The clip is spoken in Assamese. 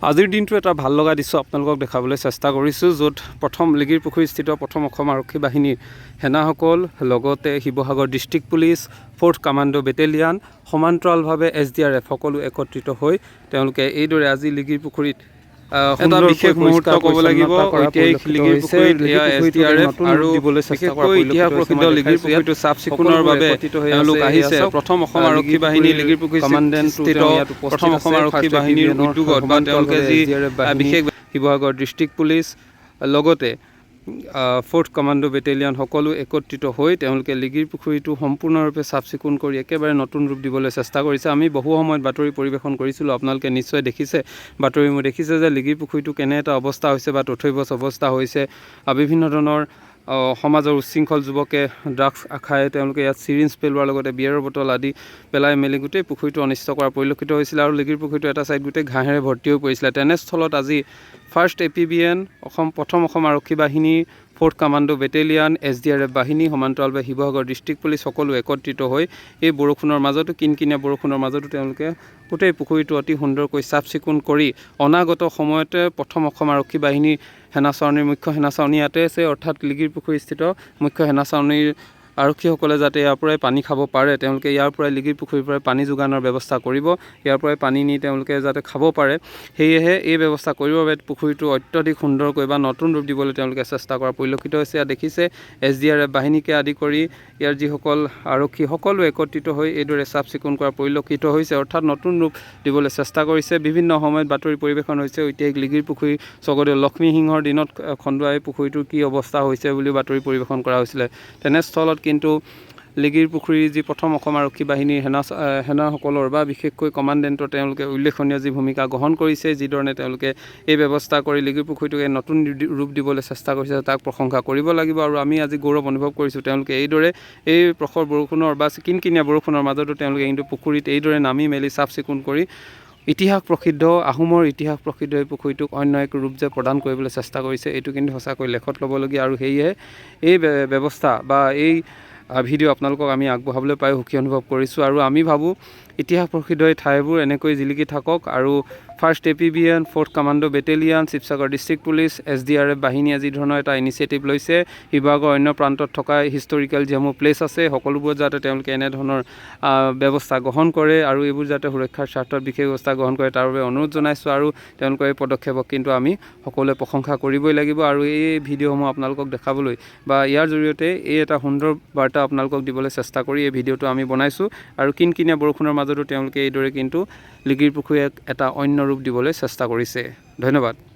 আজিৰ দিনটো এটা ভাল লগা দৃশ্য আপোনালোকক দেখাবলৈ চেষ্টা কৰিছোঁ, য'ত প্ৰথম লিগিৰ পুখুৰীস্থিত প্ৰথম অসম আৰক্ষী বাহিনীৰ সেনাসকল, লগতে Sivasagar district police, 4th commando battalion, সমান্তৰালভাৱে SDRF সকলো একত্ৰিত হৈ তেওঁলোকে এইদৰে আজি লিগিৰ পুখুৰীত এটা বিশেষ মুহূৰ্ত ক'ব লাগিব। ঐতিহাসিক লিগিৰ পুখুৰীত এয়া SDRF আৰু বিশেষকৈ ইতিহাস প্ৰসিদ্ধ লিগিৰ পুখুৰীটো চাফ চিকুণৰ বাবে তেওঁলোক আহিছে। প্ৰথম অসম আৰক্ষী বাহিনী লিগিৰ পুখুৰী কমাণ্ডেণ্টস্থিত প্ৰথম অসম আৰক্ষী বাহিনীৰ উদ্যোগত বা তেওঁলোকে যি বিশেষ শিৱসাগৰ ডিষ্ট্ৰিক্ট পুলিচ লগতে 4th কামাণ্ডো বেটেলিয়ান সকলো একত্ৰিত হৈ তেওঁলোকে লিগিৰ পুখুৰীটো সম্পূৰ্ণৰূপে চাফ চিকুণ কৰি একেবাৰে নতুন ৰূপ দিবলৈ চেষ্টা কৰিছে। আমি বহু সময়ত বাতৰি পৰিৱেশন কৰিছিলোঁ, আপোনালোকে নিশ্চয় দেখিছে, বাতৰিসমূহ দেখিছে যে লিগিৰ পুখুৰীটো কেনে এটা অৱস্থা হৈছে বা তথৈবচ অৱস্থা হৈছে। বিভিন্ন ধৰণৰ সমাজৰ উচ্ছৃংখল যুৱকে ড্ৰাগছ খাই তেওঁলোকে ইয়াত চিৰিঞ্জ পেলোৱাৰ লগতে বিয়েৰৰ বটল আদি পেলাই মেলি গোটেই পুখুৰীটো অনিষ্ট কৰা পৰিলক্ষিত হৈছিলে আৰু লিগিৰ পুখুৰীটো এটা ছাইড গোটেই ঘাঁহেৰে ভৰ্তি হৈ পৰিছিলে। তেনেস্থলত আজি 1st APBN প্ৰথম অসম আৰক্ষী বাহিনী, 4th কামাণ্ডো বেটেলিয়ান, SDRF বাহিনী, সমান্তৰালভাৱে শিৱসাগৰ ডিষ্ট্ৰিক্ট পুলিচ সকলো একত্ৰিত হৈ এই বৰষুণৰ মাজতো, কিনকিনীয়া বৰষুণৰ মাজতো তেওঁলোকে গোটেই পুখুৰীটো অতি সুন্দৰকৈ চাফ চিকুণ কৰি অনাগত সময়তে প্ৰথম অসম আৰক্ষী বাহিনী সেনাচাৰণীৰ মুখ্য সেনাচাৰণী ইয়াতে আছে, অৰ্থাৎ লিগিৰ পুখুৰীস্থিত মুখ্য সেনাচাৰণীৰ আৰক্ষীসকলে যাতে ইয়াৰ পৰাই পানী খাব পাৰে, তেওঁলোকে ইয়াৰ পৰাই লিগিৰ পুখুৰীৰ পৰাই পানী যোগানৰ ব্যৱস্থা কৰিব, ইয়াৰ পৰাই পানী নি তেওঁলোকে যাতে খাব পাৰে, সেয়েহে এই ব্যৱস্থা কৰিবৰ বাবে পুখুৰীটো অত্যধিক সুন্দৰকৈ বা নতুন ৰূপ দিবলৈ তেওঁলোকে চেষ্টা কৰা পৰিলক্ষিত হৈছে। ইয়াত দেখিছে SDRF বাহিনীকে আদি কৰি ইয়াৰ যিসকল আৰক্ষী সকলো একত্ৰিত হৈ এইদৰে চাফ চিকুণ কৰা পৰিলক্ষিত হৈছে, অৰ্থাৎ নতুন ৰূপ দিবলৈ চেষ্টা কৰিছে। বিভিন্ন সময়ত বাতৰি পৰিৱেশন হৈছে ঐতিহাসিক লিগিৰ পুখুৰী, স্বৰ্গদেউ লক্ষ্মী সিংহৰ দিনত খন্দুৱাই পুখুৰীটোৰ কি অৱস্থা হৈছে বুলি বাতৰি পৰিৱেশন কৰা হৈছিলে। তেনেস্থলত কিন্তু লিগিৰ পুখুৰীৰ যি প্ৰথম অসম আৰক্ষী বাহিনীৰ সেনাসকলৰ বা বিশেষকৈ কমাণ্ডেণ্টৰ তেওঁলোকে উল্লেখনীয় যি ভূমিকা গ্ৰহণ কৰিছে, যিধৰণে তেওঁলোকে এই ব্যৱস্থা কৰি লিগিৰ পুখুৰীটোক নতুন ৰূপ দিবলৈ চেষ্টা কৰিছে, তাক প্ৰশংসা কৰিব লাগিব। আৰু আমি আজি গৌৰৱ অনুভৱ কৰিছোঁ তেওঁলোকে এইদৰে এই প্ৰখৰ বৰষুণৰ বা কিনকিনীয়া বৰষুণৰ মাজতো তেওঁলোকে কিন্তু পুখুৰীত এইদৰে নামি মেলি চাফ চিকুণ কৰি ইতিহাস প্ৰসিদ্ধ, আহোমৰ ইতিহাস প্ৰসিদ্ধ এই পুখুৰীটোক অন্য এক ৰূপ যে প্ৰদান কৰিবলৈ চেষ্টা কৰিছে, এইটো কিন্তু সঁচাকৈ লেখত ল'বলগীয়া। আৰু সেয়েহে এই ব্যৱস্থা বা এই ভিডিঅ' আপোনালোকক আমি আগবঢ়াবলৈ পাই সুখী অনুভৱ কৰিছোঁ। আৰু আমি ভাবোঁ ইতিহাস প্ৰসিদ্ধ এই ঠাইবোৰ এনেকৈ জিলিকি থাকক আৰু 1st APBN, 4th commando battalion, Sivasagar district police, SDRF বাহিনীয়ে যি ধৰণৰ এটা ইনিচিয়েটিভ লৈছে, শিৱসাগৰ অন্য প্ৰান্তত থকা হিষ্টৰিকেল যিসমূহ প্লেচ আছে সকলোবোৰত যাতে তেওঁলোকে এনেধৰণৰ ব্যৱস্থা গ্ৰহণ কৰে আৰু এইবোৰ যাতে সুৰক্ষাৰ স্বাৰ্থত বিশেষ ব্যৱস্থা গ্ৰহণ কৰে তাৰ বাবে অনুৰোধ জনাইছোঁ। আৰু তেওঁলোকৰ এই পদক্ষেপক কিন্তু আমি সকলোৱে প্ৰশংসা কৰিবই লাগিব। আৰু এই ভিডিঅ'সমূহ আপোনালোকক দেখাবলৈ বা ইয়াৰ জৰিয়তে এই এটা সুন্দৰ বাৰ্তা আপোনালোকক দিবলৈ চেষ্টা কৰি এই ভিডিঅ'টো আমি বনাইছোঁ। আৰু কিনকিনীয়া বৰষুণৰ মাজতো তেওঁলোকে এইদৰে কিন্তু লিগিৰ পুখুৰীক এটা অন্য ৰূপ দিবলৈ চেষ্টা কৰিছে। ধন্যবাদ।